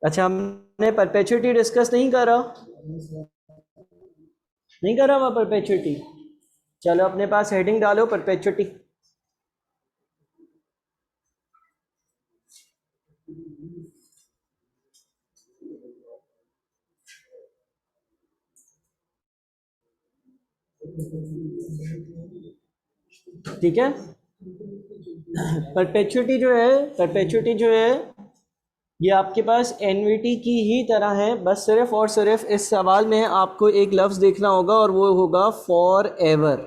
अच्छा, हमने perpetuity discuss नहीं करा, नहीं करा हुआ परपेचुइटी। चलो अपने पास हेडिंग डालो परपेचुइटी। ठीक है, परपेचुइटी जो है ये आपके पास एनविटी की ही तरह है, बस सिर्फ और सिर्फ इस सवाल में आपको एक लफ्ज़ देखना होगा और वो होगा फॉर एवर।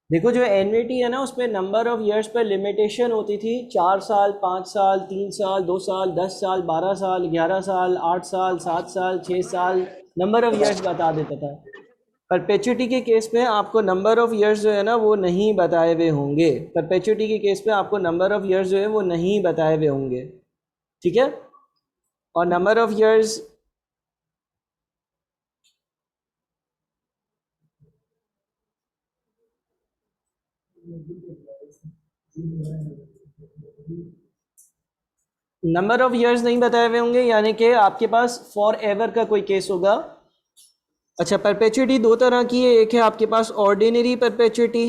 देखो जो एनविटी है ना उसमें नंबर ऑफ ईयर्स पर लिमिटेशन होती थी, 4 साल, 5 साल, 3 साल, 2 साल, 10 साल, 12 साल, 11 साल, 8 साल, 7 साल, 6 साल, नंबर ऑफ ईयर्स बता देता था। परपेचुइटी के केस में आपको नंबर ऑफ ईयर्स जो है ना वो नहीं बताए हुए होंगे, परपेचुइटी के केस में आपको नंबर ऑफ ईयर्स जो है वो नहीं बताए हुए होंगे। ठीक है, और नंबर ऑफ ईयर्स नहीं बताए हुए होंगे, यानी कि आपके पास फॉर एवर का कोई केस होगा। अच्छा, परपेचुइटी दो तरह की है, एक है आपके पास ऑर्डिनरी परपेचुइटी,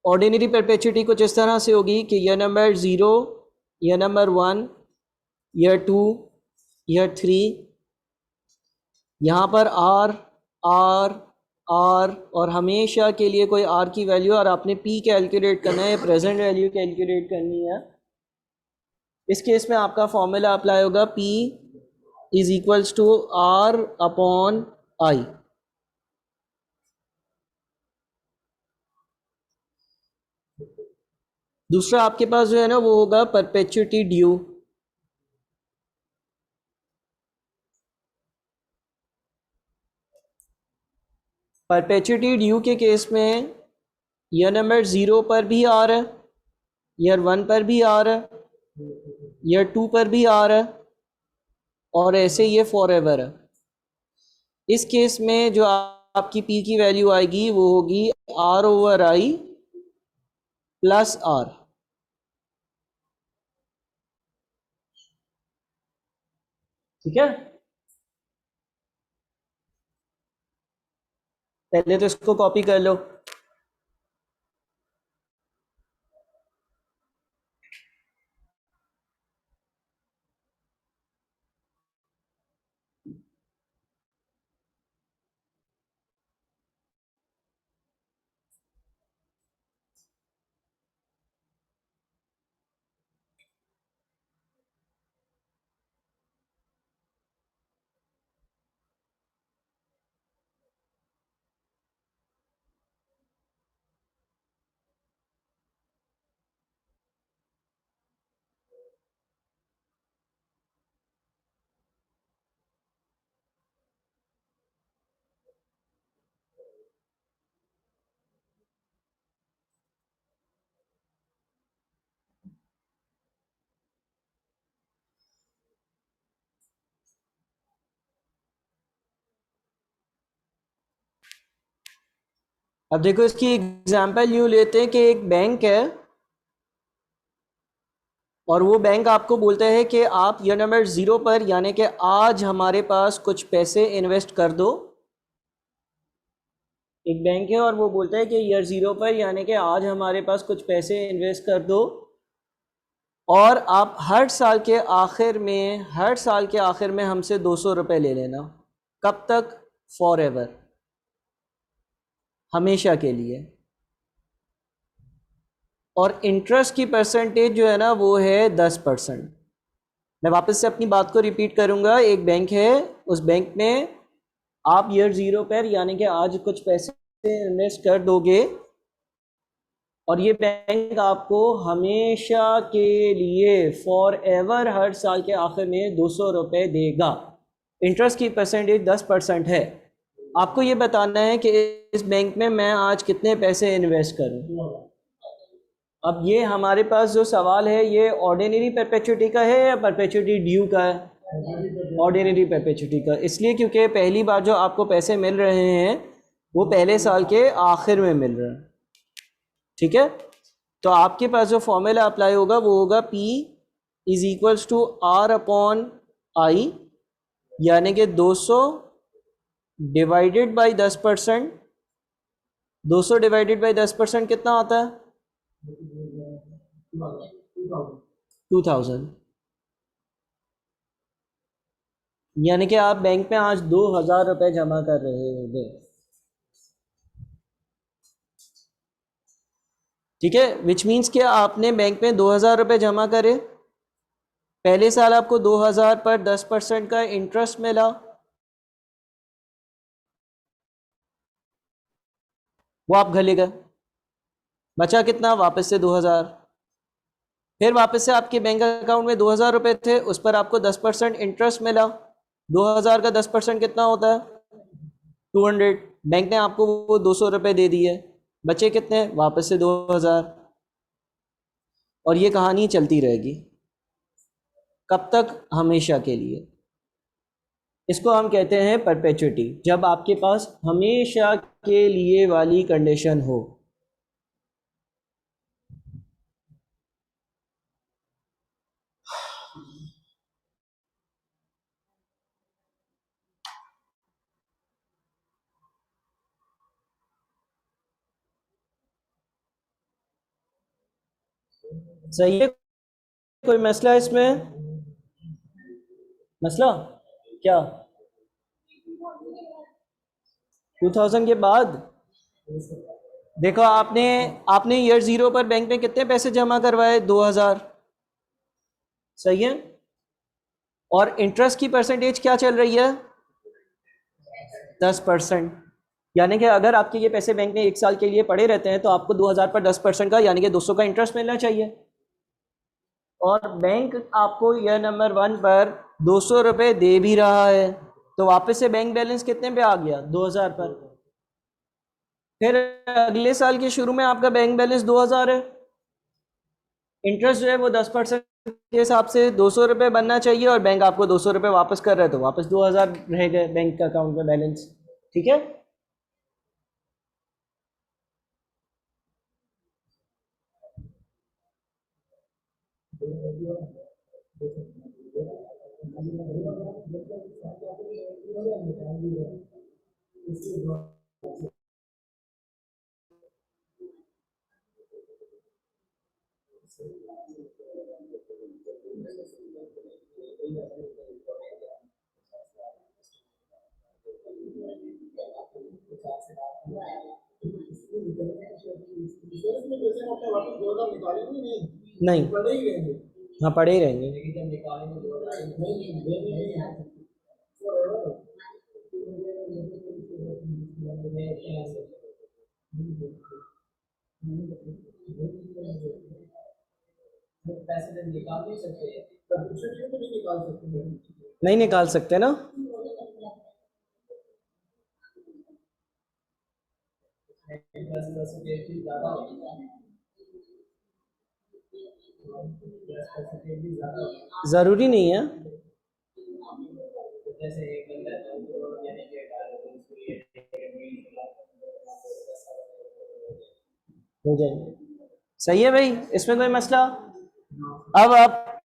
ऑर्डिनरी परपेचुइटी कुछ इस तरह से होगी कि year number 0, year number 1, year 2, year 3, यहाँ पर आर आर आर और हमेशा के लिए कोई आर की वैल्यू, और आपने पी कैलकुलेट करना है, प्रेजेंट वैल्यू कैलकुलेट करनी है। इस केस में आपका फॉर्मूला अप्लाई होगा, P is equals to R upon I. दूसरा आपके पास जो है ना वो होगा परपेचुइटी ड्यू। परपेचुइटी ड्यू के केस में ईयर नंबर 0 पर भी आ रहा है, ईयर 1 पर भी आ रहा है, ईयर 2 पर भी आ रहा है, और ऐसे ये फॉर एवर है। इस केस में जो आपकी पी की वैल्यू आएगी वो होगी R over I plus R. ठीक है, पहले तो इसको कॉपी कर लो। अब देखो इसकी एग्जांपल यूँ लेते हैं कि एक बैंक है और वो बैंक आपको बोलता है कि आप ईयर नंबर 0 पर यानी कि आज हमारे पास कुछ पैसे इन्वेस्ट कर दो। एक बैंक है और वो बोलता है कि ईयर 0 पर यानी कि आज हमारे पास कुछ पैसे इन्वेस्ट कर दो, और आप हर साल के आखिर में हमसे 200 रुपये ले लेना। कब तक? फॉर एवर, हमेशा के लिए। और इंटरेस्ट की परसेंटेज जो है ना वो है 10%। मैं वापस से अपनी बात को रिपीट करूंगा, एक बैंक है, उस बैंक में आप ईयर 0 पर यानी कि आज कुछ पैसे इन्वेस्ट कर दोगे और ये बैंक आपको हमेशा के लिए फॉर एवर हर साल के आखिर में 200 रुपये देगा। इंटरेस्ट की परसेंटेज 10% है। आपको ये बताना है कि इस बैंक में मैं आज कितने पैसे इन्वेस्ट करूं। अब ये हमारे पास जो सवाल है ये ऑर्डिनरी परपेचुइटी का है या परपेचुइटी ड्यू का है? ऑर्डिनरी परपेचुइटी का, इसलिए क्योंकि पहली बार जो आपको पैसे मिल रहे हैं वो पहले साल के आखिर में मिल रहे हैं, ठीक है। तो आपके पास जो फॉर्मूला अप्लाई होगा वो होगा P is equals to R upon I, यानी कि 200 डिवाइडेड बाई 10%। 200 डिवाइडेड बाई 10% कितना आता है? 2000। यानी कि आप बैंक में आज 2000 रुपये जमा कर रहे होंगे, ठीक है। विच मीन्स कि आपने बैंक में 2000 रुपये जमा करे, पहले साल आपको 2000 पर 10% का इंटरेस्ट मिला, वो आप घर ले गए, बचा कितना? वापस से 2000। फिर वापस से आपके बैंक अकाउंट में 2000 रुपये थे, उस पर आपको 10% इंटरेस्ट मिला। 2000 का 10% कितना होता है? 200। बैंक ने आपको वो 200 रुपये दे दिए, बचे कितने? वापस से 2000। और ये कहानी चलती रहेगी कब तक? हमेशा के लिए। इसको हम कहते हैं परपेचुइटी, जब आपके पास हमेशा के लिए वाली कंडीशन हो। सही है? कोई मसला इसमें? मसला क्या? 2000 के बाद देखो, आपने आपने ईयर 0 पर बैंक में कितने पैसे जमा करवाए? 2000, सही है। और इंटरेस्ट की परसेंटेज क्या चल रही है? 10%। यानी कि अगर आपके ये पैसे बैंक में एक साल के लिए पड़े रहते हैं तो आपको 2000 पर 10% का यानी कि 200 का इंटरेस्ट मिलना चाहिए। और बैंक आपको ईयर नंबर 1 पर 200 रुपये दे भी रहा है, तो वापस से बैंक बैलेंस कितने पे आ गया? 2000 पर। फिर अगले साल के शुरू में आपका बैंक बैलेंस 2000 है, इंटरेस्ट जो है वो 10% के हिसाब से 200 रुपये बनना चाहिए, और बैंक आपको 200 रुपये वापस कर रहा है, तो वापस 2000 रह गए बैंक का अकाउंट में बैलेंस, ठीक है। नहीं, हाँ पड़े ही रहेंगे। नहीं निकाल सकते ना। जरूरी नहीं है। हो जाएंगे, सही है भाई, इसमें कोई मसला? अब आप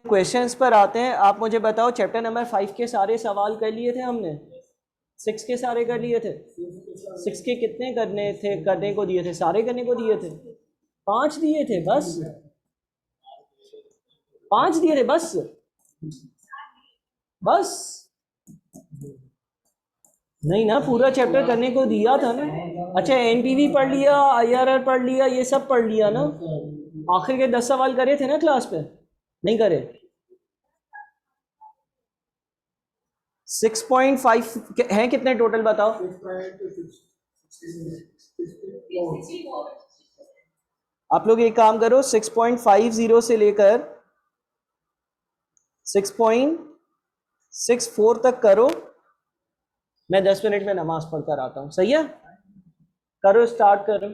क्वेश्चंस पर आते हैं। आप मुझे बताओ, चैप्टर नंबर 5 के सारे सवाल कर लिए थे हमने? 6 के सारे कर लिए थे? 6 के कितने करने थे, करने को दिए थे? सारे करने को दिए थे? 5 दिए थे बस? 5 दिए थे बस? बस नहीं ना, पूरा चैप्टर करने को दिया था ना। अच्छा, एनपीवी पढ़ लिया, आईआरआर पढ़ लिया, ये सब पढ़ लिया ना। आखिर के 10 सवाल करे थे ना क्लास पे? नहीं करे? 6.5 हैं कितने टोटल बताओ? आप लोग एक काम करो, 6.50 से लेकर 6.64 तक करो। मैं 10 मिनट में नमाज पढ़कर आता हूँ, सही है? करो, स्टार्ट करो।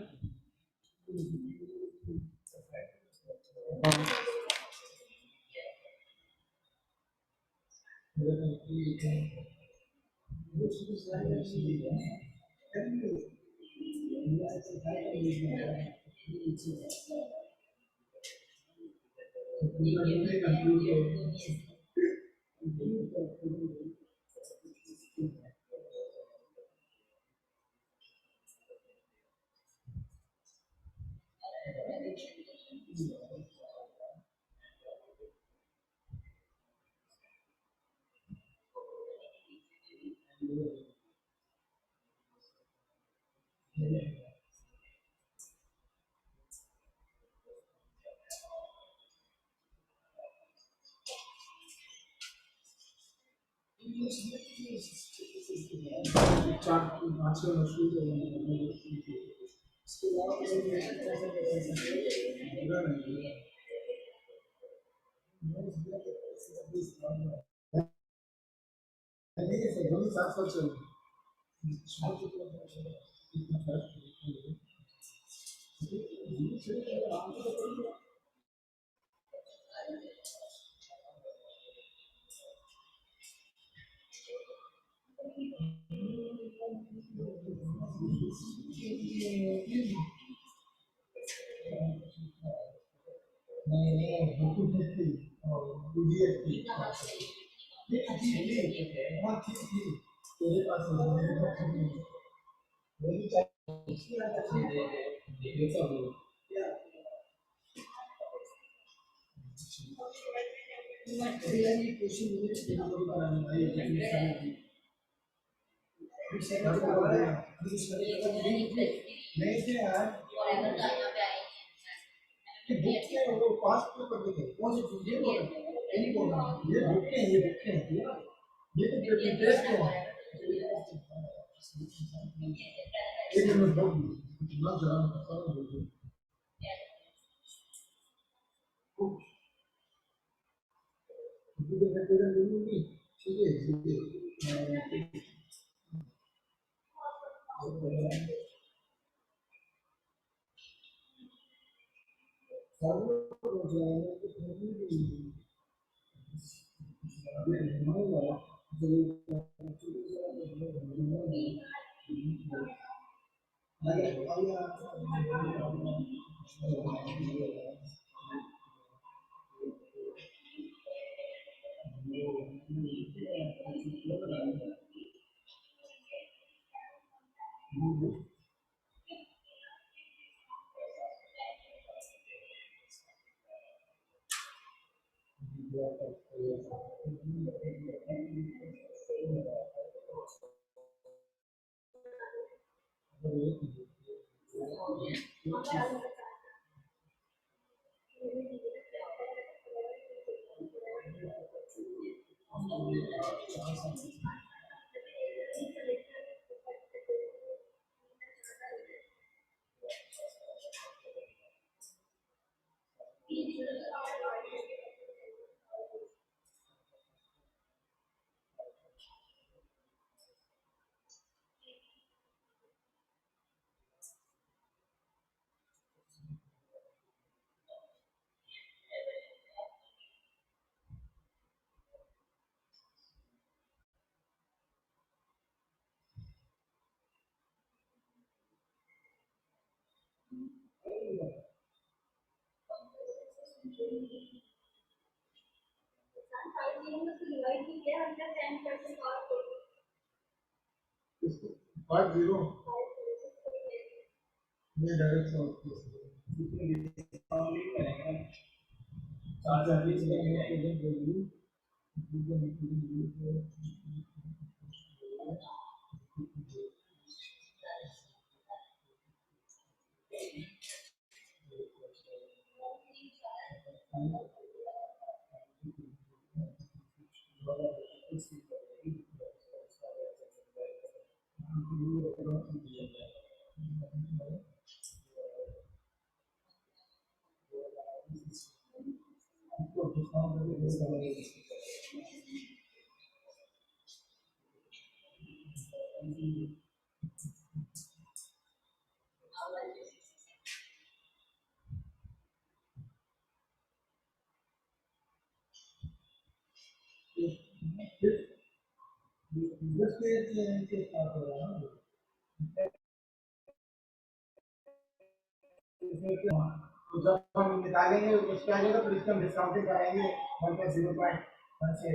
तो जब हम निकालेंगे उसके आ जाएगा, फिर इसका डिस्काउंटिंग कराएंगे 1.0.1 से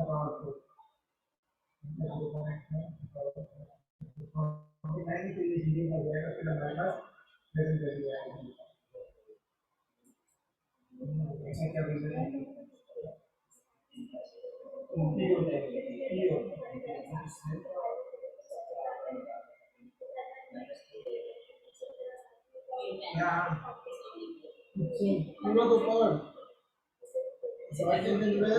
आपको बनाएंगे, तो ये हिंदी में हो जाएगा, फिर हमारे पास प्रेजेंट वैल्यू आएगी। ऐसा क्या बोल रहे हैं? पी हो जाएगा, पी हो यहाँ पूरा तो पर समझने के लिए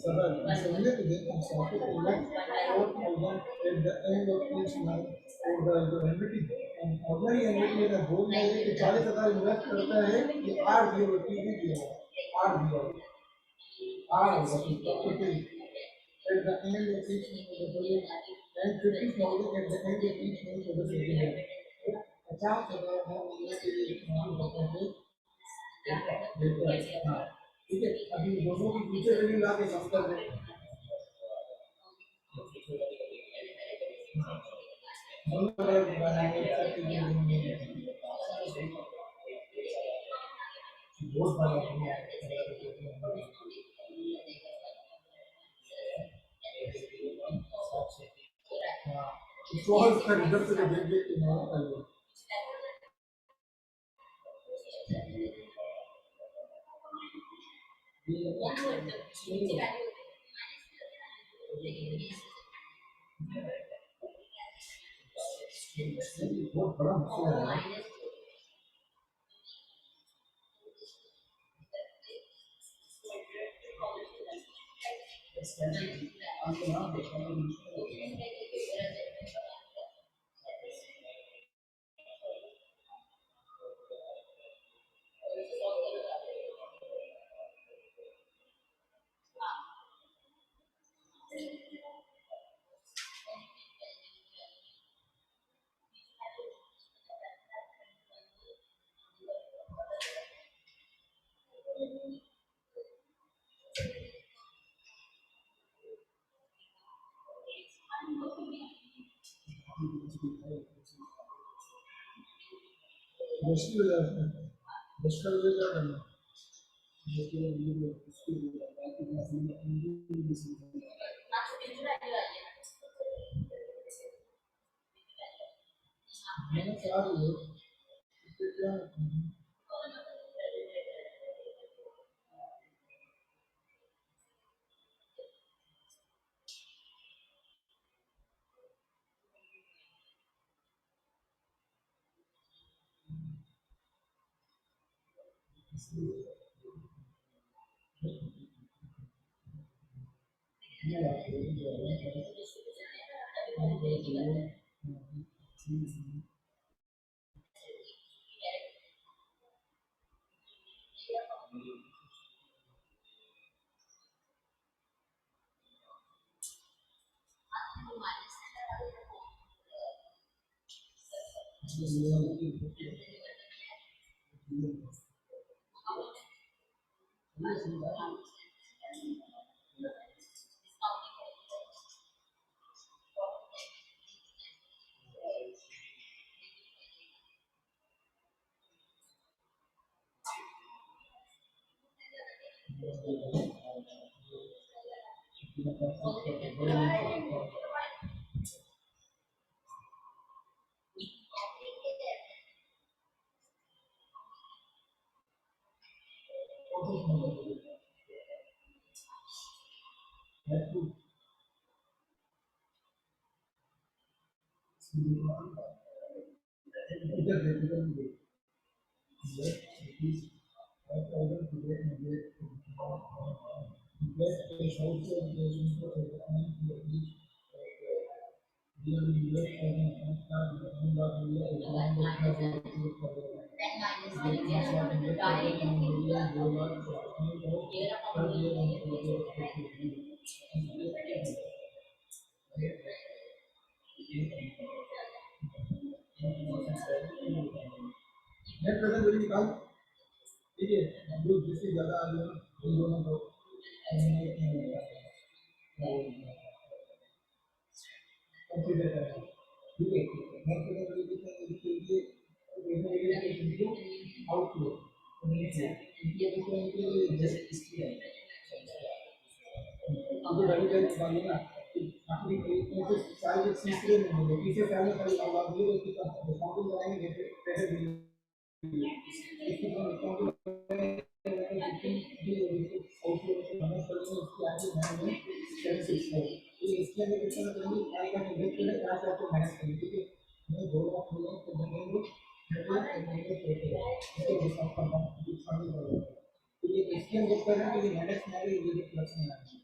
Sabah, समझने के लिए हम साथ में collect 4,000 at the end of each month for the annuity. And ordinary annuity का गोल है कि 40,000 इन्वेस्ट करता है कि आर दिया होती है, दिया आर दिया आर होगा at the end of each month and 50,000 at the end of each month for the saving है। 50,000 हम महीने के लिए इस्तेमाल करते हैं। हाँ, ठीक है। अभी दोनों की फ्यूचर वैल्यू ला के कम कर दें। इसको और उसका रिजल्ट से देख देख के नया कर लो। बहुत बड़ा मसला है। मुश्किल हो जाता है, मुश्किल हो जाता है। मैंने क्या हुआ क्या नेट प्रेजेंट वैल्यू निकाल, ठीक है। हम लोग जिससे ज़्यादा आ जाए उन दोनों को तो वही वही बताइए ना कि अपनी इनके सारे जो तीसरे में है तीसरे साल में कल आप ये कि डिस्काउंटिंग कराएंगे पैसे देंगे इसकी जो डिस्काउंटिंग उसकी आगे मैंने 76 है ये इसके अंदर कितना करेंगे आज का निर्देश के लिए 5 लाख को माइनस करेंगे ठीक है हमें 2 लाख मिले तो बनेंगे इसको डिस्काउंट करना डिस्काउंटिंग करेंगे तो ये इसके अंदर कर रहे हैं तो ये माइनस में आ रही है ये प्लस में आ रही है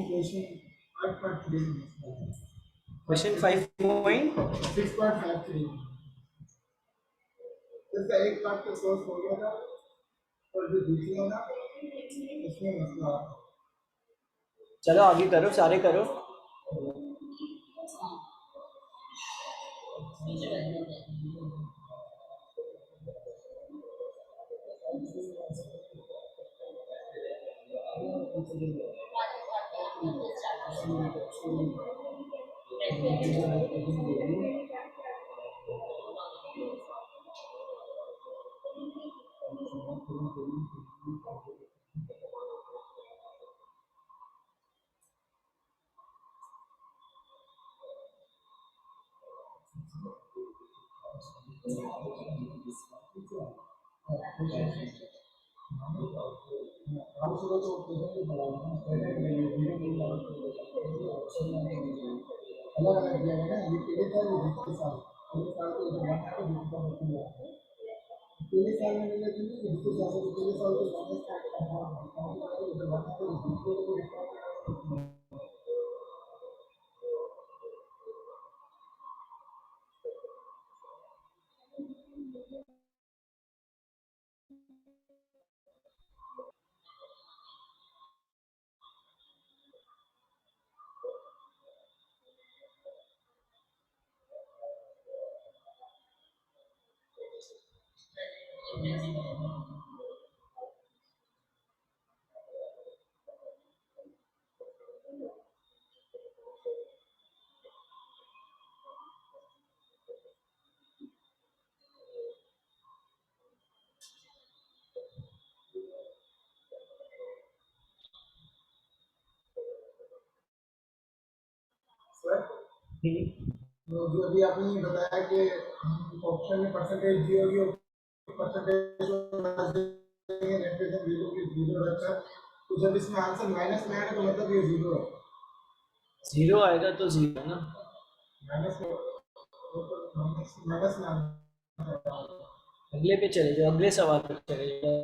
क्वेश्चन 5.3 क्वेश्चन 5 6.53 इसका एक पार्ट तो सोल्व हो गया था और जो दूसरा है ना उसमें मसला चलो आगे करो, सारे करो। हम सुबह तो प्रेजेंट ही पढ़ा ना पहले जीरो मिल अलग अलग दिया है ना ये पहले साल ये दूसरे साल पहले साल को इधर वन है दूसरे साल को टू है पहले साल में मिले थे दूसरे साल को पहले साल को माइनस का इधर वन है दूसरे को डिस्काउंट तो जो अभी आपने बताया कि ऑप्शन में परसेंटेज दी होगी और परसेंटेज नेट प्रेजेंट जीरो की जीरो रहता है तो जब इसमें आंसर माइनस में आएगा तो मतलब ये जीरो है जीरो आएगा तो जीरो है ना। माइनस में माइनस माइनस में आना अगले पे चले जाओ, अगले सवाल पे चले जाओ।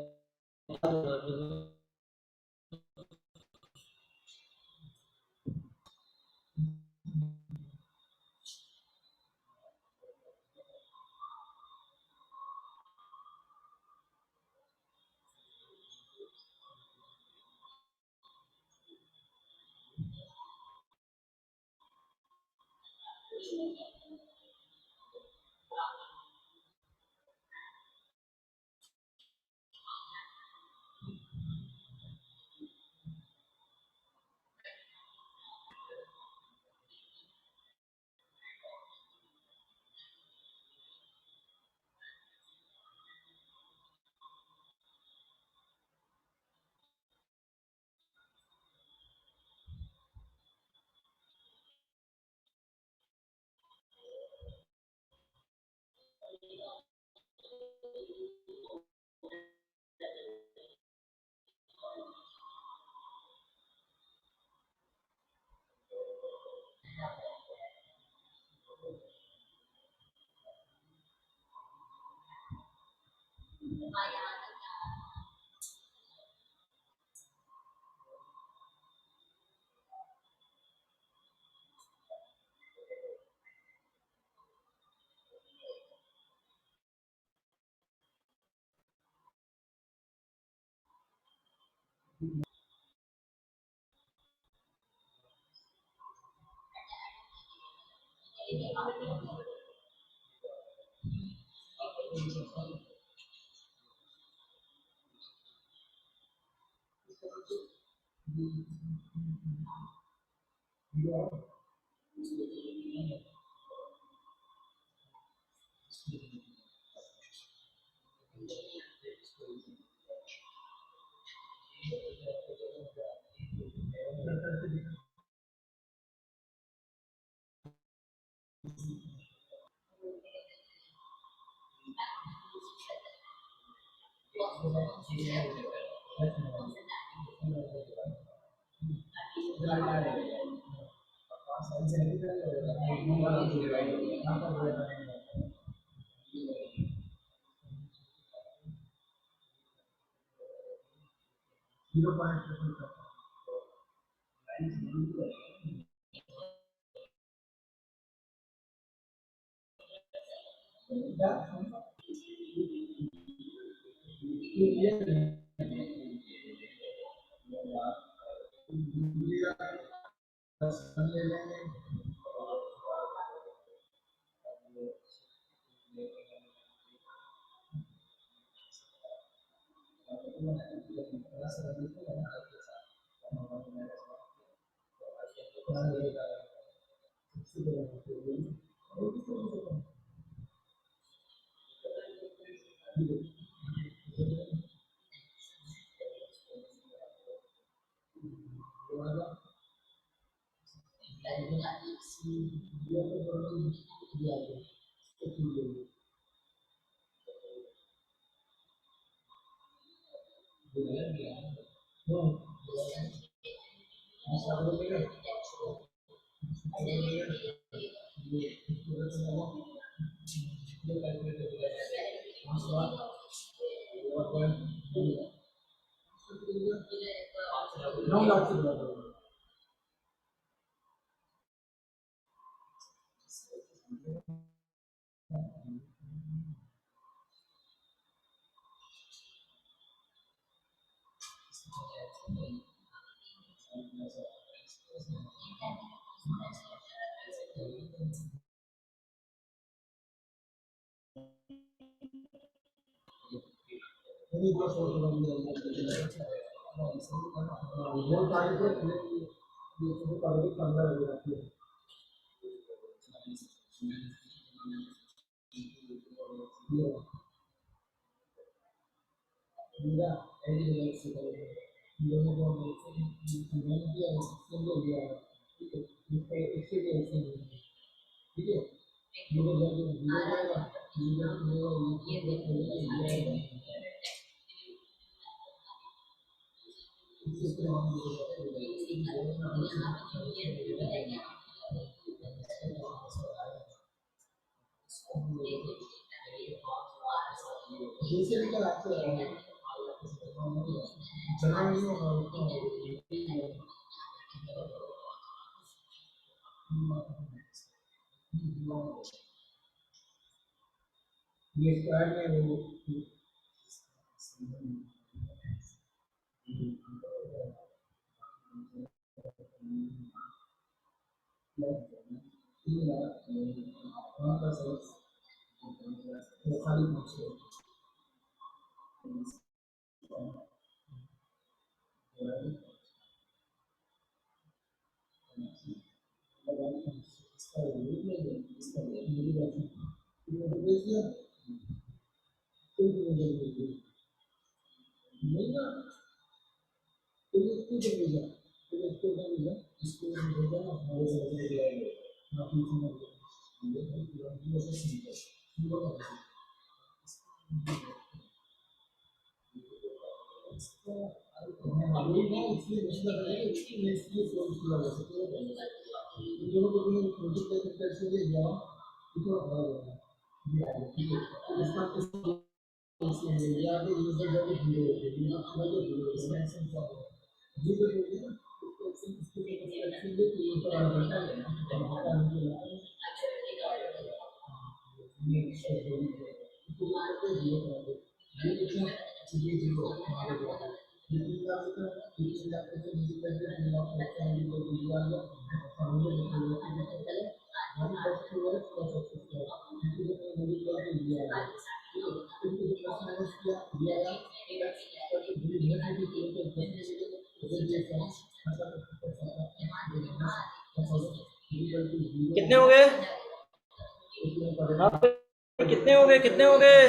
कितने हो गए?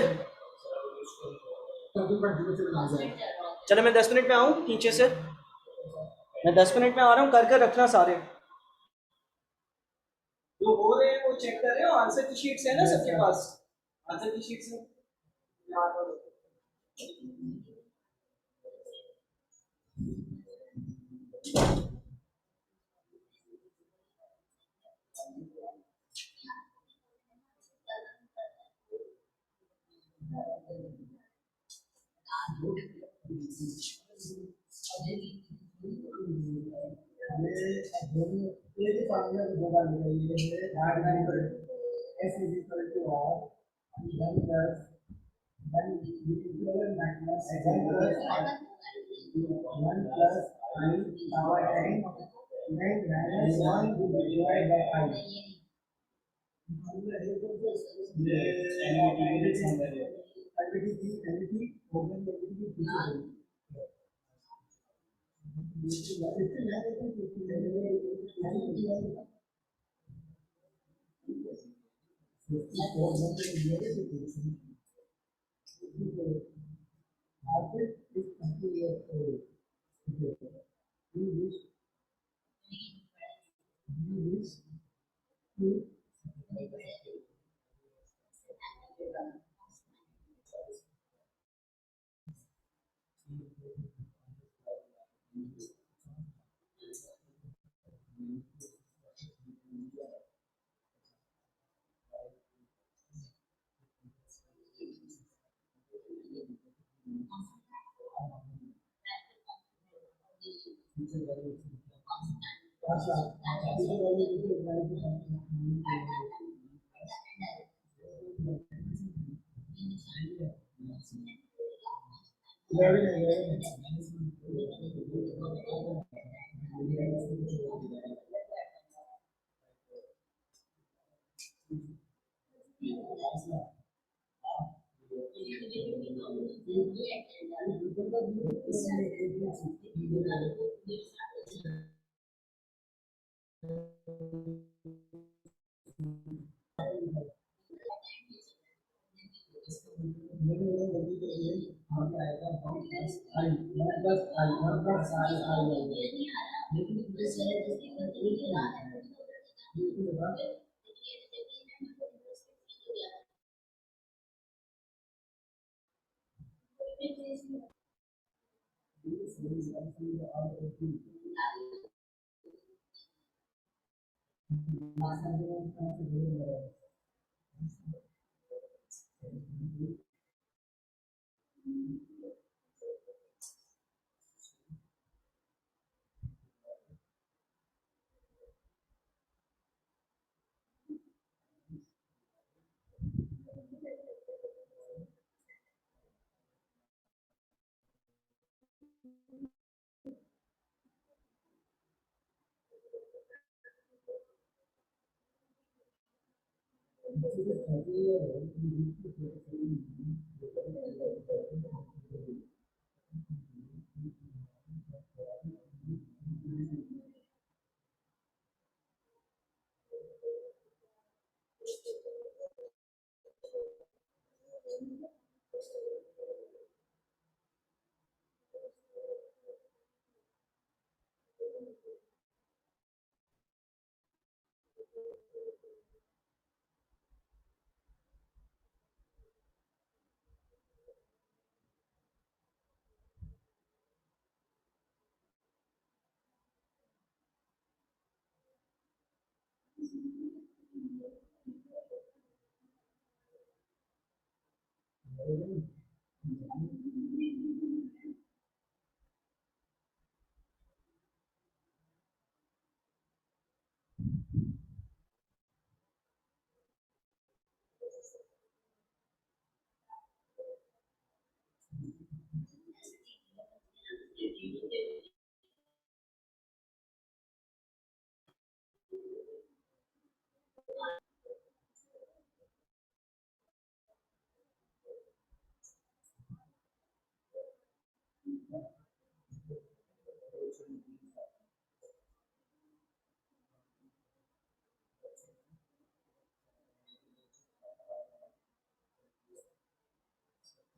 13.07 आ जाए। चलो मैं 10 मिनट में आऊँ नीचे से, मैं 10 मिनट में आ रहा हूँ, कर कर रखना सारे जो हो रहे हैं वो चेक कर रहे हो। आंसर की शीट्स है ना सबके पास? आंसर की शीट्स है। ये भी फार्मूला को दो बार लिखेंगे। ये डायग्राम पर s is equal to r 1 plus 1 equal minus 1 plus 1 plus I power n then minus 1 divided by I. ये एनर्जी मोमेंट एनर्जी की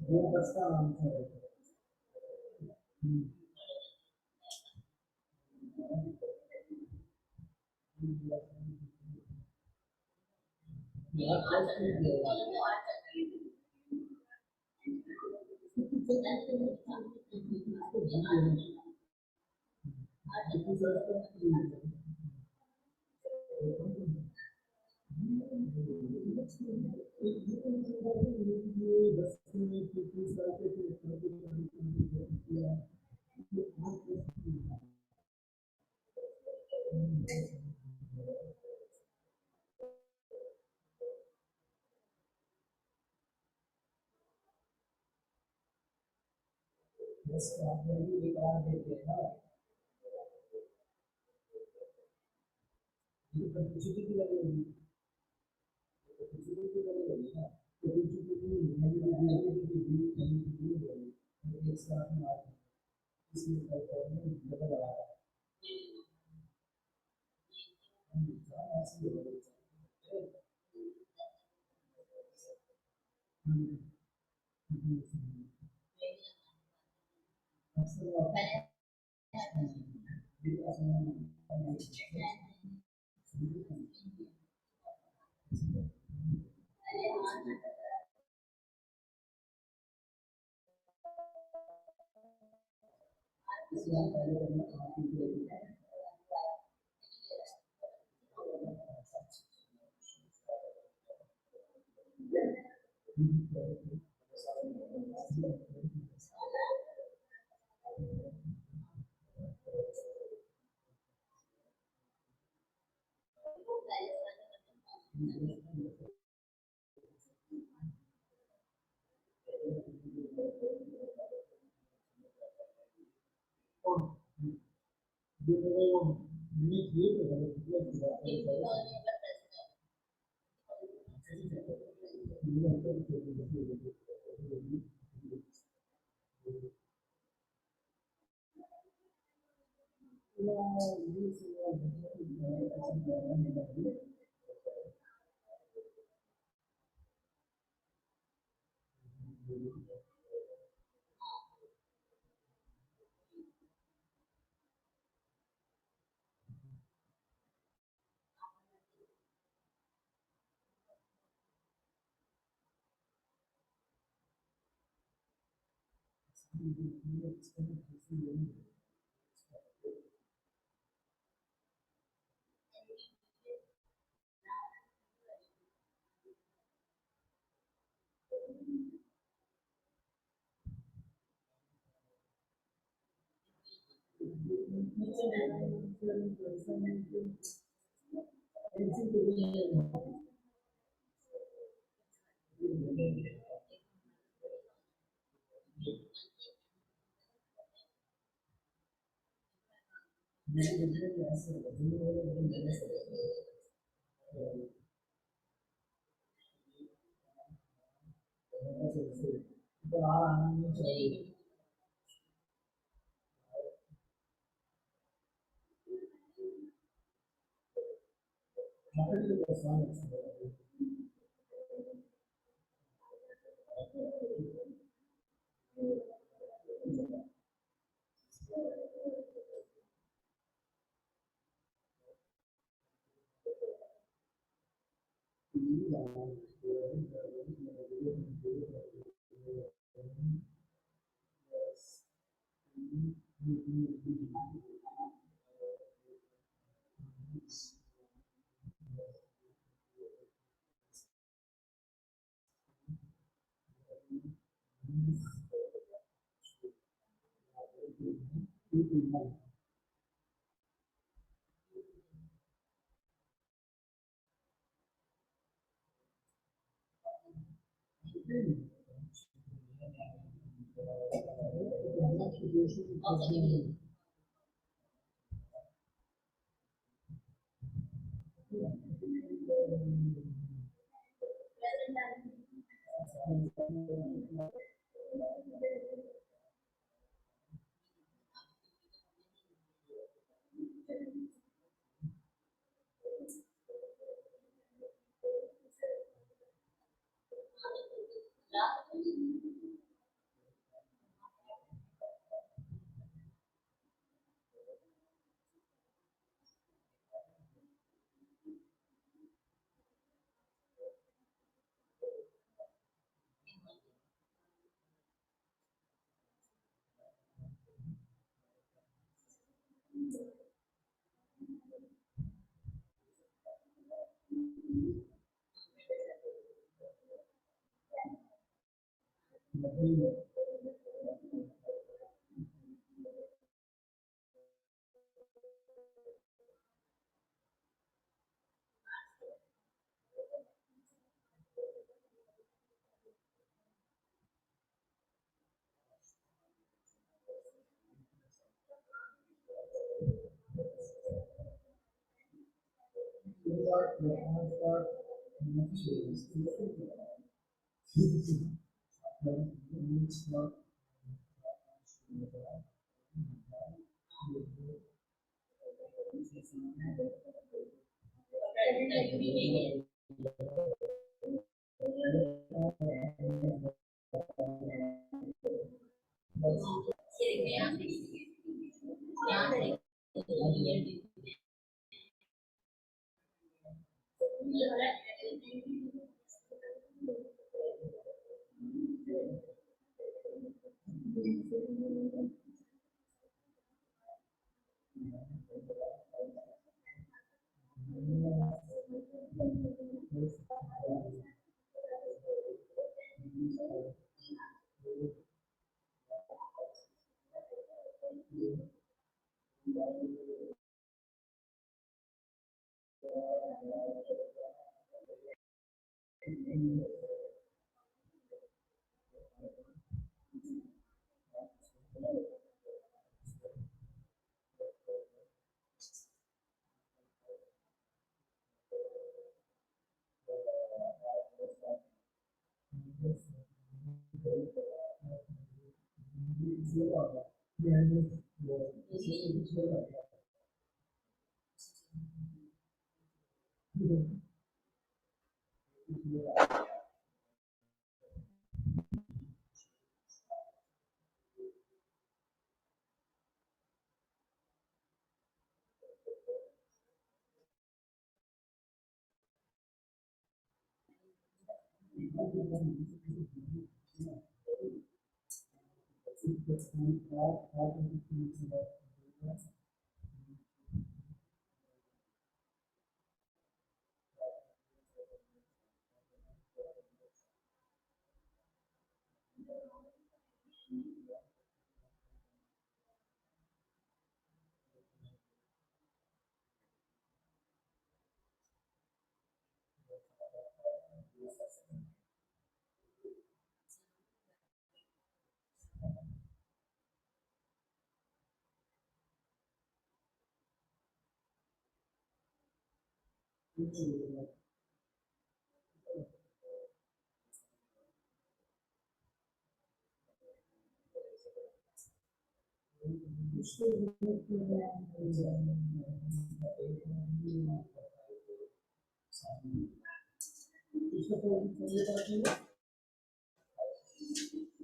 वो बस का नाम था। बस आप एक बार देते हैं ना, ये पब्लिसिटी की लगी होगी, पब्लिसिटी की लगी होगी ना, पब्लिसिटी की एक साथ में आप इसमें परफॉर्मेंस डबल आ रहा है, ऐसे ही होगा। ये मेरे वो मैंने किए थे तो आ आना नहीं चाहिए। तो परेशान है।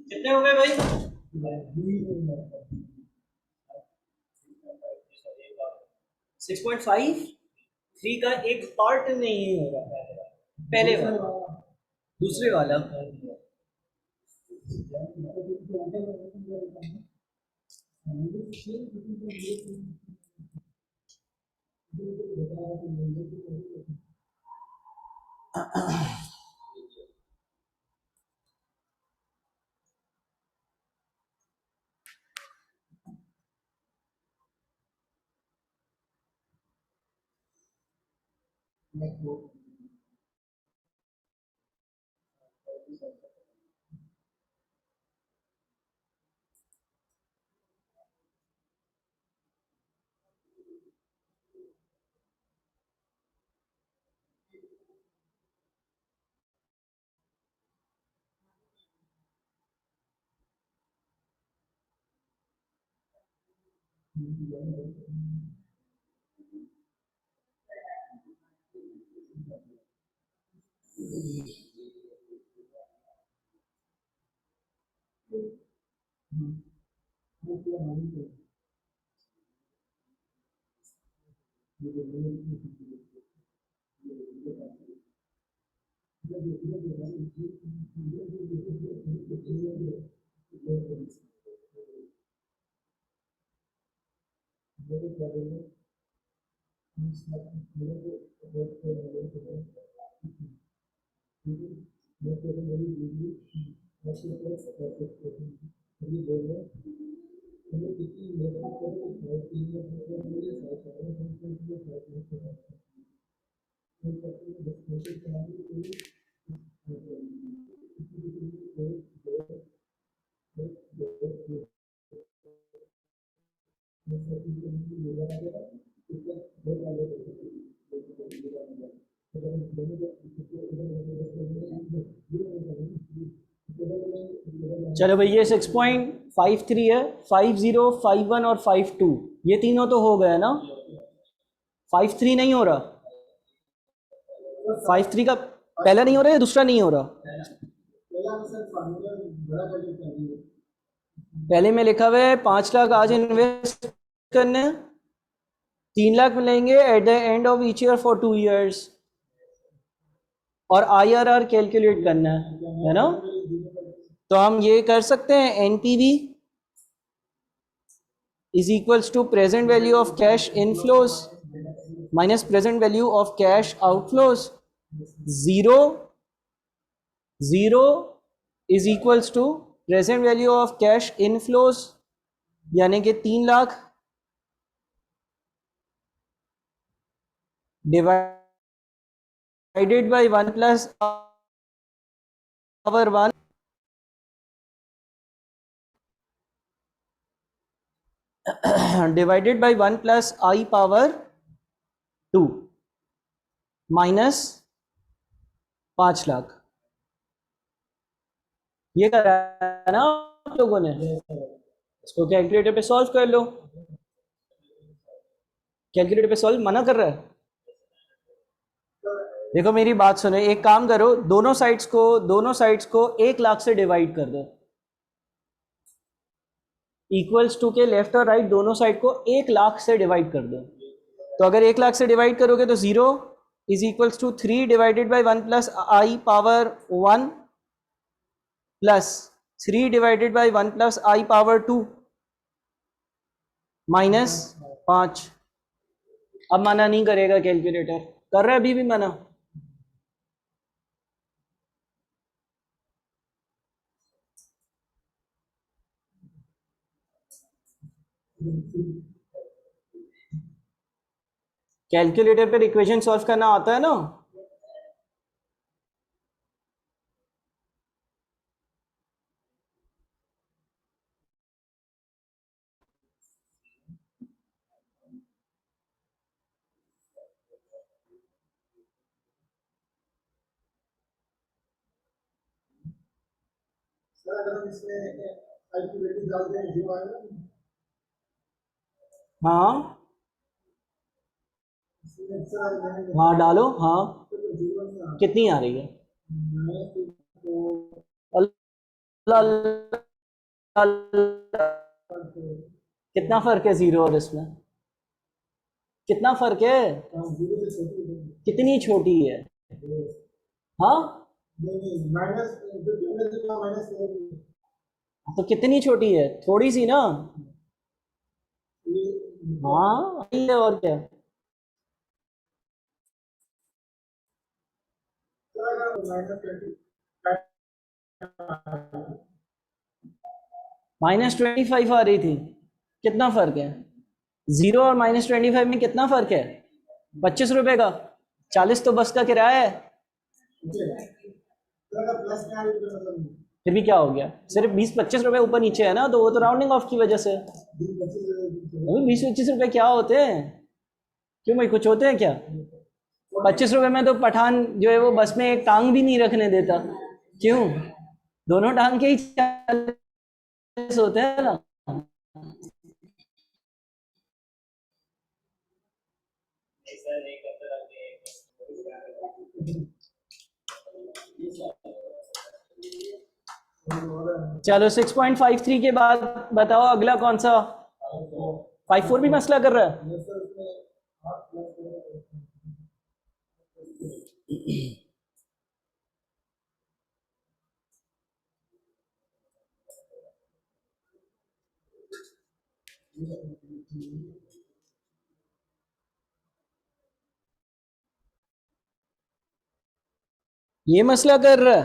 कितने हो गए भाई? 6.5 3 का एक पार्ट नहीं हो रहा पहले वाला दूसरे वाला मेरे क्या बोलूं, मेरे को मैं तो मेरी बीवी ऐसे ये बोल रहे हमें कितनी मेहनत करो, 3 मेरे चलो भाई ये 6.53 है, 50, 51 और 52 ये तीनों तो हो गए ना, 53 नहीं हो रहा, 53 का पहला नहीं हो रहा या दूसरा नहीं हो रहा, पहले में लिखा हुआ है 5 लाख आज इन्वेस्ट करने, 3 लाख मिलेंगे at the end of each year for 2 years, और IRR कैलकुलेट करना है ना। तो हम ये कर सकते हैं, NPV is equals to present value of cash inflows minus present value of cash outflows, zero zero is equals to present value of cash inflows यानी कि 3 lakh divided by 1 plus power 1 divided by 1 plus I power 2 minus 5 lakh. ये करा है ना आप लोगों ने, इसको कैलकुलेटर पे सॉल्व कर लो। कैलकुलेटर पे सॉल्व मना कर रहा है, देखो मेरी बात सुनो, एक काम करो, दोनों साइड्स को 1 लाख से डिवाइड कर दो, इक्वल्स टू के लेफ्ट और राइट दोनों साइड को 1 लाख से डिवाइड कर दो। तो अगर 1 लाख से डिवाइड करोगे तो 0 is equals to 3 divided by 1 plus I power 1 plus 3 divided by 1 plus I power 2 minus 5। अब मना नहीं करेगा कैलकुलेटर, कर रहा है अभी भी मना। कैलकुलेटर पर इक्वेशन सॉल्व करना आता है ना। सर अगर हम इसमें आई की वैल्यू डालते हैं 0 आएगा, हाँ इसमें सर मैंने हाँ डालो, हाँ 0 में कितनी आ रही है, मैं तो अल्लाह अल्लाह अल्लाह, कितना फर्क है जीरो और इसमें, कितना फर्क है, 0 से छोटी है। कितनी छोटी है, हाँ नहीं माइनस जो तुमने जो कहा माइनस तो कितनी छोटी है, थोड़ी सी ना, ये हाँ यही है और क्या, -25 आ रही थी, कितना फर्क है, 0 और -25 में कितना फर्क है, 25 रुपए का, 40 तो बस का किराया है, प्लस में आ रही है मतलब फिर भी क्या हो गया, सिर्फ 20-25 रुपए ऊपर नीचे है ना, तो वो तो राउंडिंग ऑफ की वजह से, 20-25 रुपए क्या होते हैं, क्यों भाई कुछ होते हैं क्या, 25 रुपए में तो पठान जो है वो बस में एक टांग भी नहीं रखने देता, क्यों, दोनों टांग के ही 40 होते हैं ना। चलो 6.53 के बाद बताओ अगला कौन सा, 54 भी मसला कर रहा है, ये मसला कर रहा है।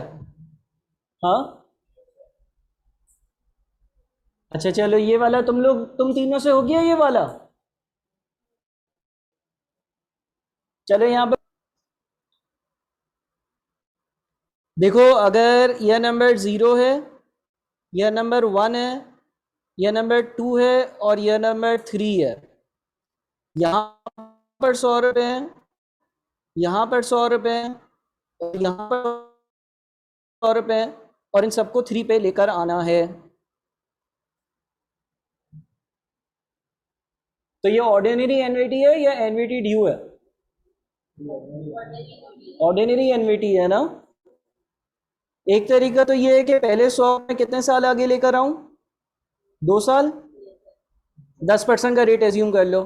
हाँ अच्छा चलो, ये वाला तुम तीनों से हो गया ये वाला। चलो यहाँ पर देखो, अगर यह नंबर 0 है, यह नंबर 1 है, यह नंबर 2 है और यह नंबर 3 है, यहाँ पर 100 रुपये हैं, यहाँ पर 100 रुपये हैं और यहाँ पर 100 रुपये हैं, और इन सबको 3 पे लेकर आना है। तो ये ऑर्डिनरी एनवीटी है या एनवीटी ड्यू है? ऑर्डिनरी एनवीटी है ना। एक तरीका तो ये है कि पहले 100 में कितने साल आगे लेकर आऊं? 2 साल, 10% का रेट एज्यूम कर लो।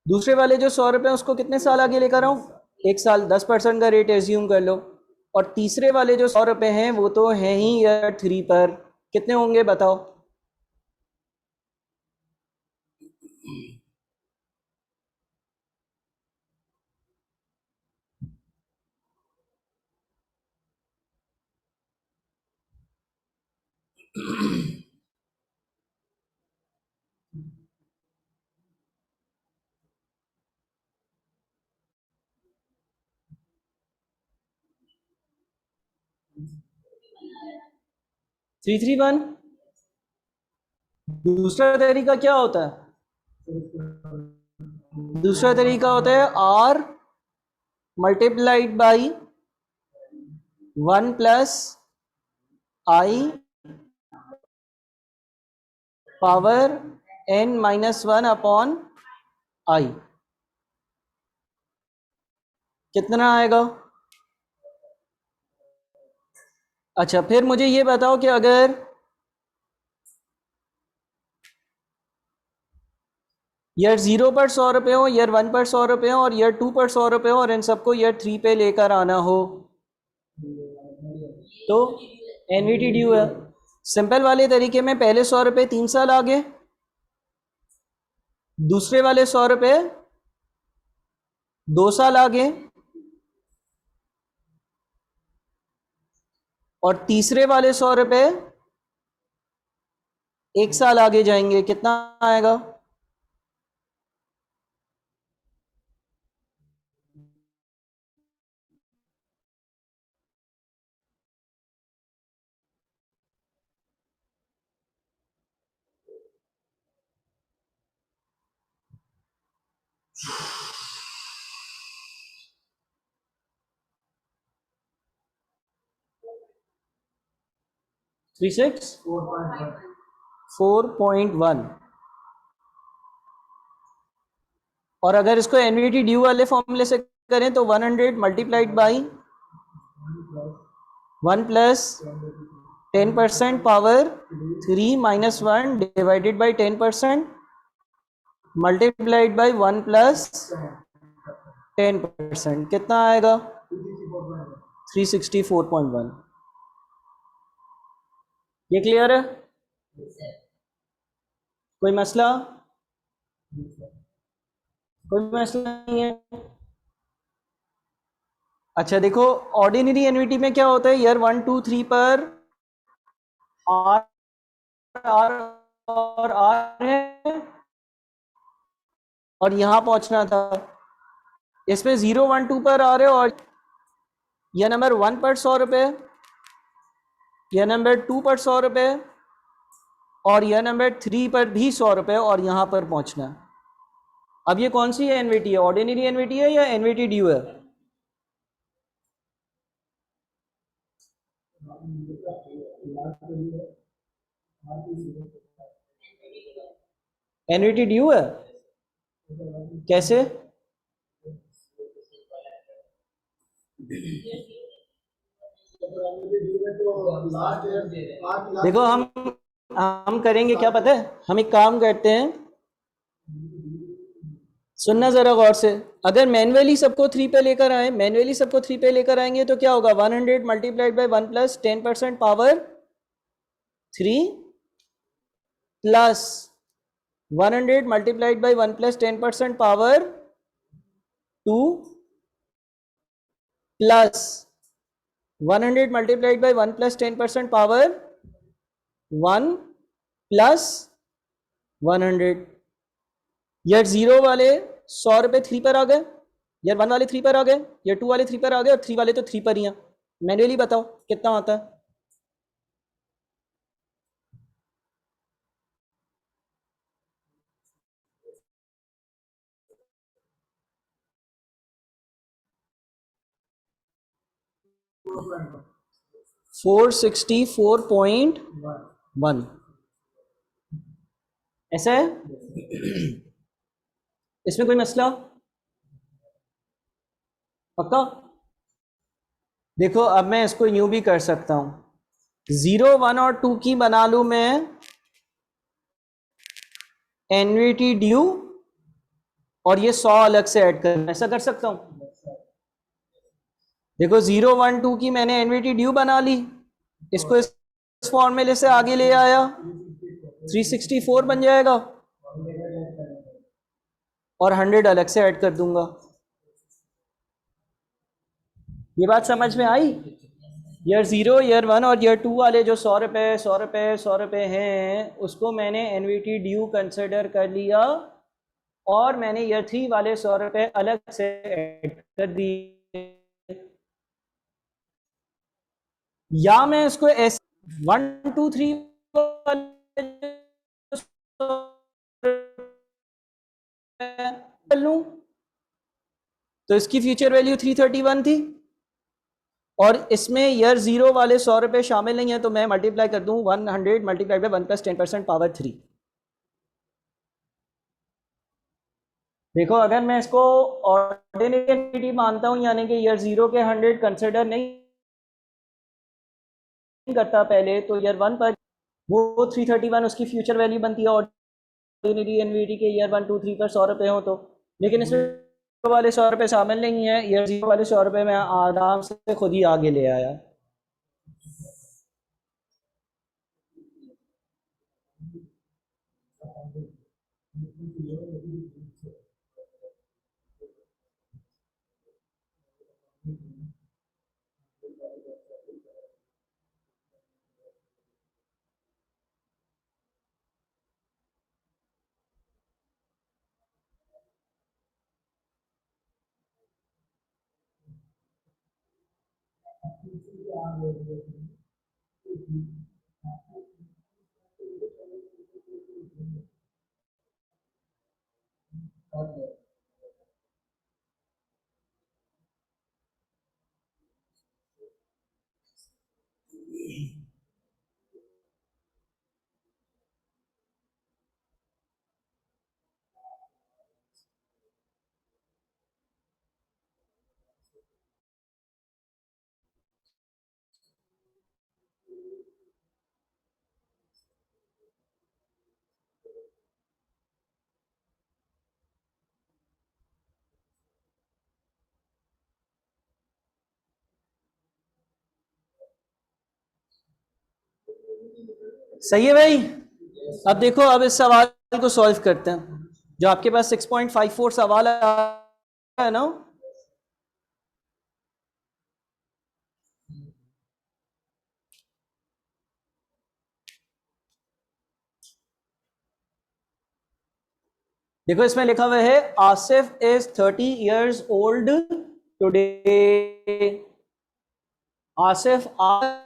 दूसरे वाले जो 100 रुपये उसको कितने साल आगे लेकर आऊं? 1 साल, 10% का रेट एज्यूम कर लो। और तीसरे वाले जो 100 रुपये हैं वो तो हैं ही ईयर 3 पर, कितने होंगे बताओ? Three three one. दूसरा तरीका क्या होता है? दूसरा तरीका होता है R multiplied by 1 plus I power n-1 upon I. कितना आएगा? अच्छा फिर मुझे ये बताओ कि अगर ईयर 0 पर 100 रुपये हो, ईयर 1 पर 100 रुपये हो और ईयर 2 पर 100 रुपये हो और इन सबको ईयर 3 पे लेकर आना हो, तो एनवीटी ड्यू है। सिंपल वाले तरीके में पहले 100 रुपये 3 साल आगे, दूसरे वाले 100 रुपये 2 साल आगे और तीसरे वाले 100 रुपये 1 साल आगे जाएंगे। कितना आएगा? Three six 4.1। और अगर इसको एनवीटी ड्यू वाले फॉर्मूले से करें तो 100 multiplied by 1 plus 10% power 3 minus 1 divided by 10% multiplied by 1 plus 10%। कितना आएगा? 364.1। ये क्लियर है? कोई मसला? कोई मसला नहीं है। अच्छा देखो, ऑर्डिनरी एनवीटी में क्या होता है, ईयर 1 2 3 पर आर आर और आर है और यहां पहुंचना था। इसमें 0 1 2 पर आ रहे हो और यह नंबर 1 पर 100 रुपये, यह नंबर 2 पर 100 रुपये और यह नंबर 3 पर भी 100 रुपये और यहां पर पहुंचना है। अब ये कौन सी है एनवीटी है? ऑर्डिनरी एनवीटी है या एनवीटी ड्यू है? एनवीटी ड्यू है। कैसे? देखो हम करेंगे क्या पता है, हम एक काम करते हैं, सुनना जरा गौर से। अगर मैनुअली सबको 3 पे लेकर आए, मैनुअली सबको 3 पे लेकर आएंगे तो क्या होगा? 100 multiplied by 1 plus 10% power 3 plus 100 multiplied by 1 plus 10% power 2 plus 100 multiplied by 1 plus 10% power 1 plus 100। यार 0 वाले 100 रुपये 3 पर आ गए, यार 1 वाले 3 पर आ गए, यार 2 वाले 3 पर आ गए, और 3 वाले तो 3 पर ही हैं। मैन्युअली बताओ कितना आता है। $464.1 ऐसा है। इसमें कोई मसला पक्का। देखो अब मैं इसको यूं भी कर सकता हूं, 0, 1 और 2 की बना लूं मैं एनवीटी ड्यू, और ये 100 अलग से ऐड कर, ऐसा कर सकता हूं। देखो 0, 1, 2 की मैंने एनवीटी ड्यू बना ली, इसको इस फॉर्मूले से आगे ले आया, 364 बन जाएगा, और 100 अलग से ऐड कर दूंगा। ये बात समझ में आई। ईयर 0, ईयर 1 और ईयर 2 वाले जो 100 रुपये 100 रुपये 100 रुपये हैं, उसको मैंने एनवीटी ड्यू कंसिडर कर लिया, और मैंने ईयर 3 वाले 100 रुपये अलग से ऐड कर दिए। या मैं इसको ऐसे 1, 2, 3 कर लूं, तो इसकी फ्यूचर वैल्यू 331 थी, और इसमें ईयर 0 वाले 100 रुपये शामिल नहीं है, तो मैं मल्टीप्लाई कर दूं 100 मल्टीप्लाई बाय 1 प्लस 10% पावर 3। देखो अगर मैं इसको ऑर्डिनरी मानता हूं, यानी कि ईयर 0 के 100 कंसिडर नहीं करता पहले, तो ईयर 1 पर वो 331 उसकी फ्यूचर वैल्यू बनती है ऑर्डिनरी एनवीटी के ईयर 1, 2, 3 पर 100 रुपये हो तो। लेकिन इसमें वाले 100 रुपये शामिल नहीं है, ईयर 0 वाले 100 रुपये मैं आराम से खुद ही आगे ले आया। सही है भाई। अब देखो, अब इस सवाल को सॉल्व करते हैं। जो आपके पास 6.54 सवाल है ना, देखो इसमें लिखा हुआ है Asif is 30 years old today. Asif आज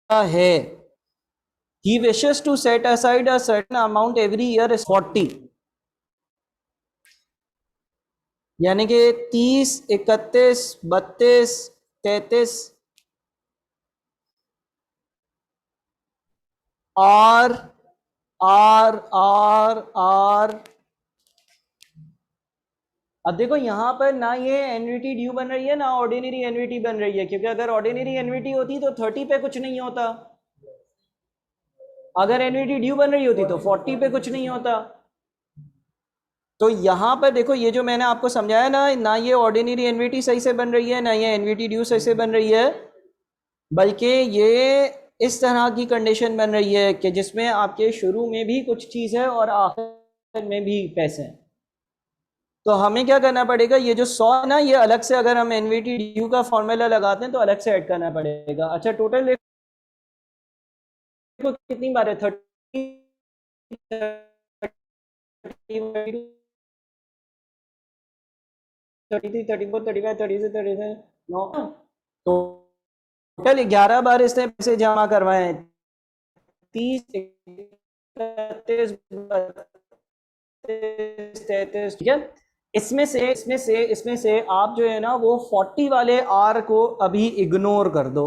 है, he wishes to set aside a certain amount every year is 40, यानी कि 30, 31, 32, 33 आर आर आर आर। अब देखो यहां पर ना ये एनवीटी ड्यू बन रही है ना ऑर्डिनरी एनवीटी बन रही है, क्योंकि अगर ऑर्डिनरी एनवीटी होती तो 30 पे कुछ नहीं होता, अगर एनवीटी ड्यू बन रही होती तो 40 पे कुछ नहीं होता। तो यहां पर देखो ये जो मैंने आपको समझाया ना, ना ये ऑर्डिनरी एनवीटी सही से बन रही है, ना ये एनवीटी ड्यू सही से बन रही है, बल्कि ये इस तरह की कंडीशन बन रही है कि जिसमें आपके शुरू में भी कुछ चीज़ है और आखिर में भी पैसे हैं। तो हमें क्या करना पड़ेगा, ये जो 100 है ना, ये अलग से अगर हम एनवीटी ड्यू का फॉर्मूला लगाते हैं तो अलग से ऐड करना पड़ेगा। अच्छा टोटल देखो कितनी बार है, टोटल 11 बार इसने पैसे जमा करवाए हैं। 30 31 32, ठीक है। इसमें से आप जो है ना वो 40 वाले आर को अभी इग्नोर कर दो।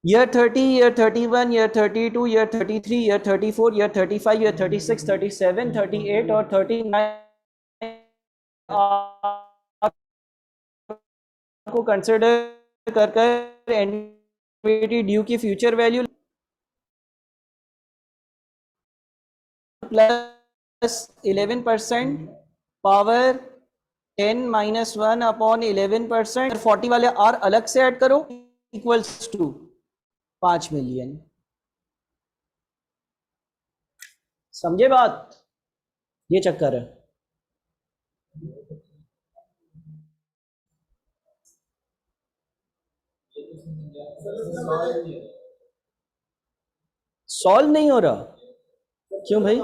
Year 30, year 31, year 32, year 33, year 34, year 35, year 36, 37, 38 और 39 को कंसिडर कर एनवीटी ड्यू की future value plus 11% power 10 minus 1 upon 11%, 40 वाले आर अलग से ऐड करो, इक्वल्स टू 5 मिलियन। समझे बात, ये चक्कर है। सॉल्व नहीं हो रहा क्यों भाई?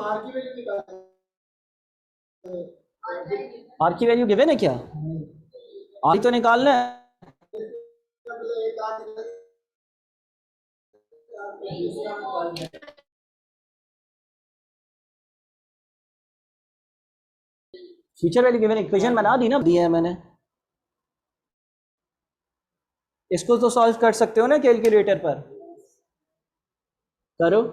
आर की वैल्यू गिवन है क्या? आर तो निकालना है। फ्यूचर वैल्यू गिवन, इक्वेशन बना दी ना, दी है मैंने। इसको तो सॉल्व कर सकते हो ना कैलकुलेटर पर, करो।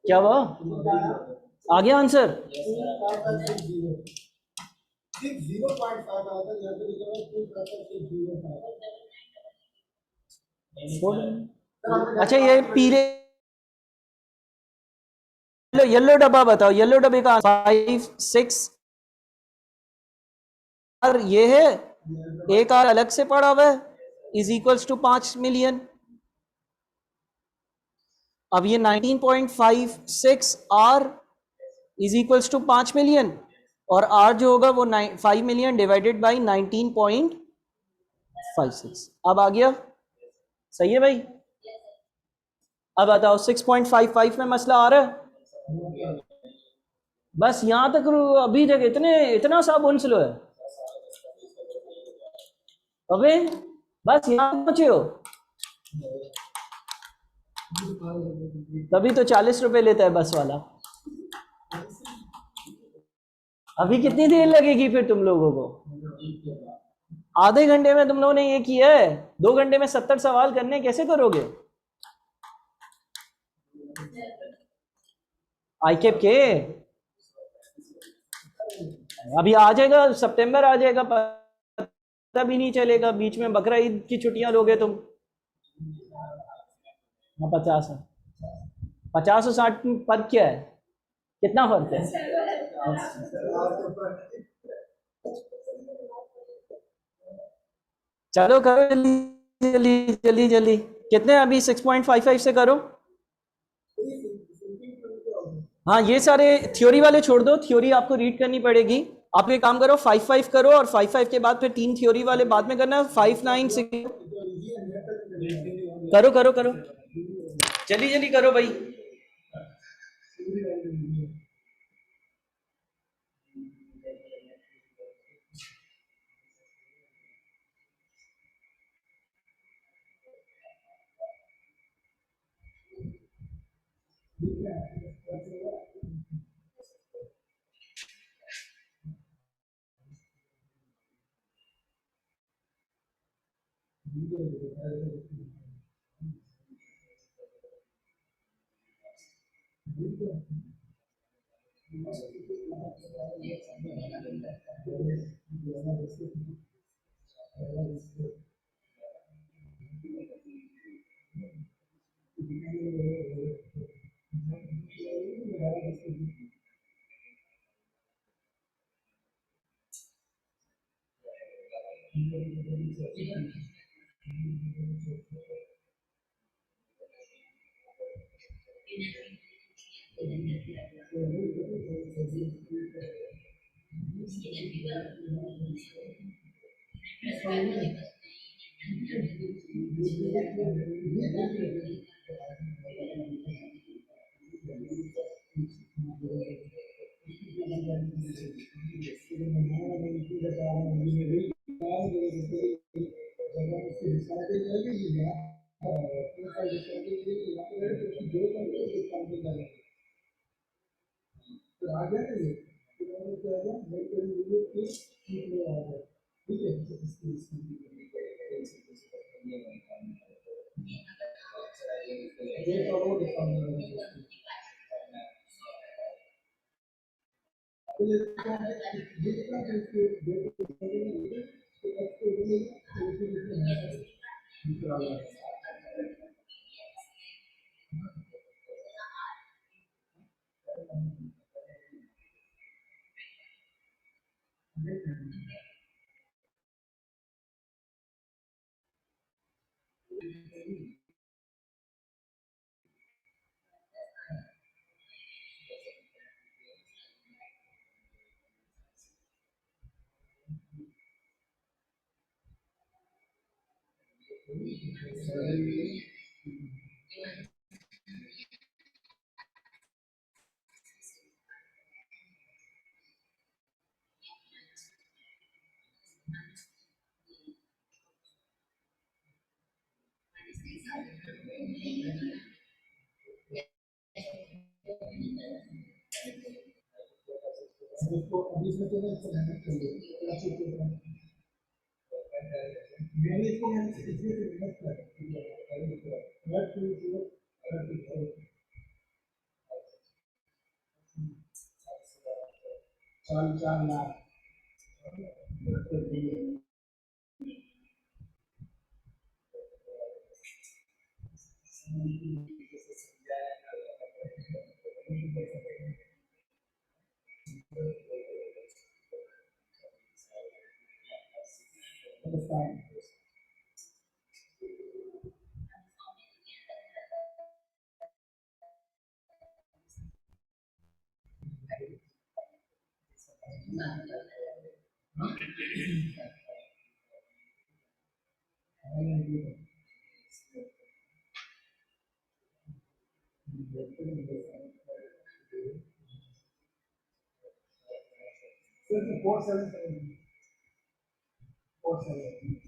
क्या हुआ, आ गया आंसर? अच्छा ये पीले येलो डब्बा बताओ, येलो डब्बे का 5 6 आर ये है, एक आर अलग से पड़ा हुआ है, इज इक्वल्स टू 5 मिलियन। अब ये 19.56 R is equals to 5 million, और आर जो होगा वो 5 मिलियन डिवाइडेड बाई 19.56। अब आ गया, सही है भाई? अब बताओ 6.55 में मसला आ रहा है? बस यहां तक अभी तक इतना सा बुन स्लो है। अबे बस यहां पहुंचे हो, तभी तो 40 रुपए लेता है बस वाला। अभी कितनी देर लगेगी फिर तुम लोगों को? आधे घंटे में तुम लोगों ने ये किया है, 2 घंटे में 70 सवाल करने, कैसे करोगे? आईकेप के अभी आ जाएगा, सितंबर आ जाएगा, पता भी नहीं चलेगा, बीच में बकरा ईद की छुट्टियां लोगे तुम। हाँ 50 है, 50 और 60 में फर्क क्या है, कितना फर्क है? चलो करो जल्दी जल्दी जल्दी जल्दी। कितने अभी 6.55 से करो। हाँ ये सारे थ्योरी वाले छोड़ दो, थ्योरी आपको रीड करनी पड़ेगी। आप ये काम करो 5-5 करो, और 5-5 के बाद फिर 3 थ्योरी वाले बाद में करना। 5-9-6 करो करो करो, जल्दी जल्दी करो भाई।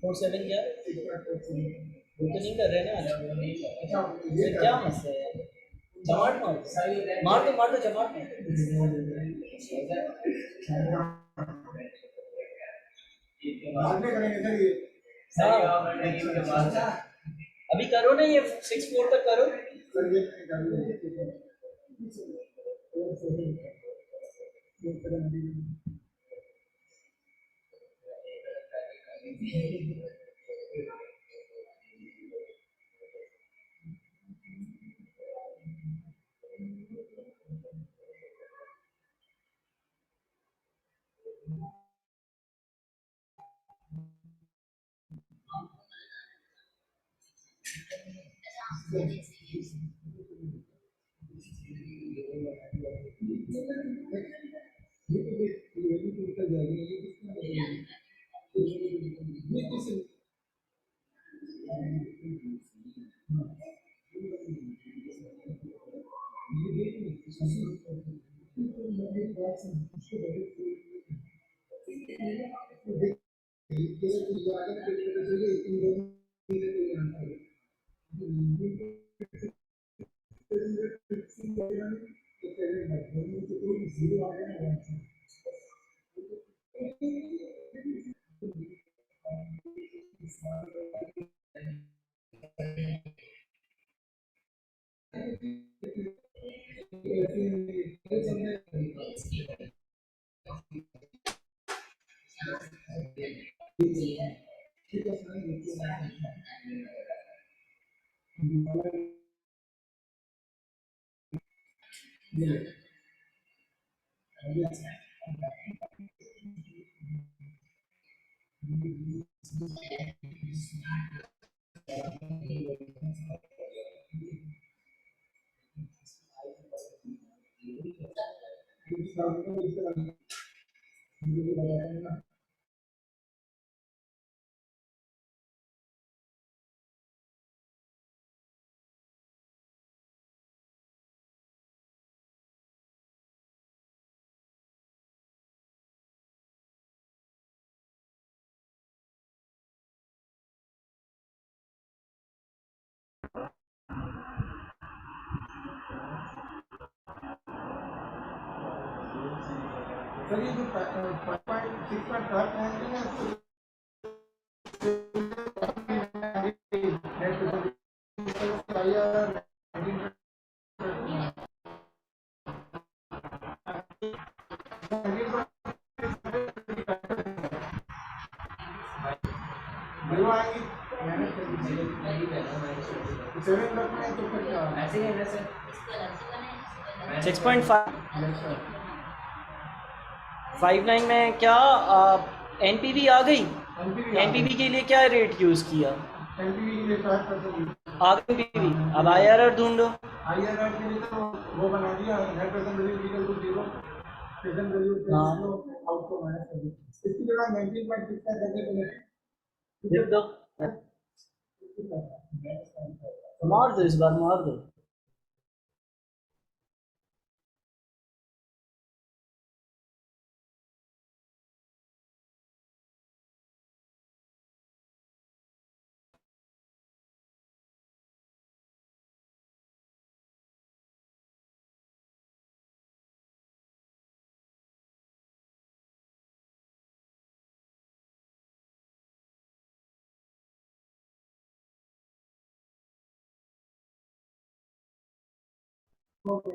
फोर सेवन क्या वो तो नहीं कर रहे ना आज फिर क्या मसला है चमाट मार दो चमाट हाँ अभी करो ना ये 6-4 तक करो सर ये जो 5.6.5 पॉइंट है ना, जो आएंगे मेहनत करेंगे 7 लाख में तो फिर क्या ऐसे ही है सर 6.5 59 में क्या एनपीवी आ गई। एनपीवी के लिए क्या रेट यूज़ किया। एनपीवी के लिए 5% आ गई एनपीवी। अब आईआरआर ढूंढो। आईआरआर के लिए तो वो बना दिया net present value equal to 0 present value हाँ आउट को माइनस कर दिया इसकी जगह 19.6 का करने के लिए लिख दो। मार दो इस बार मार दो। ओके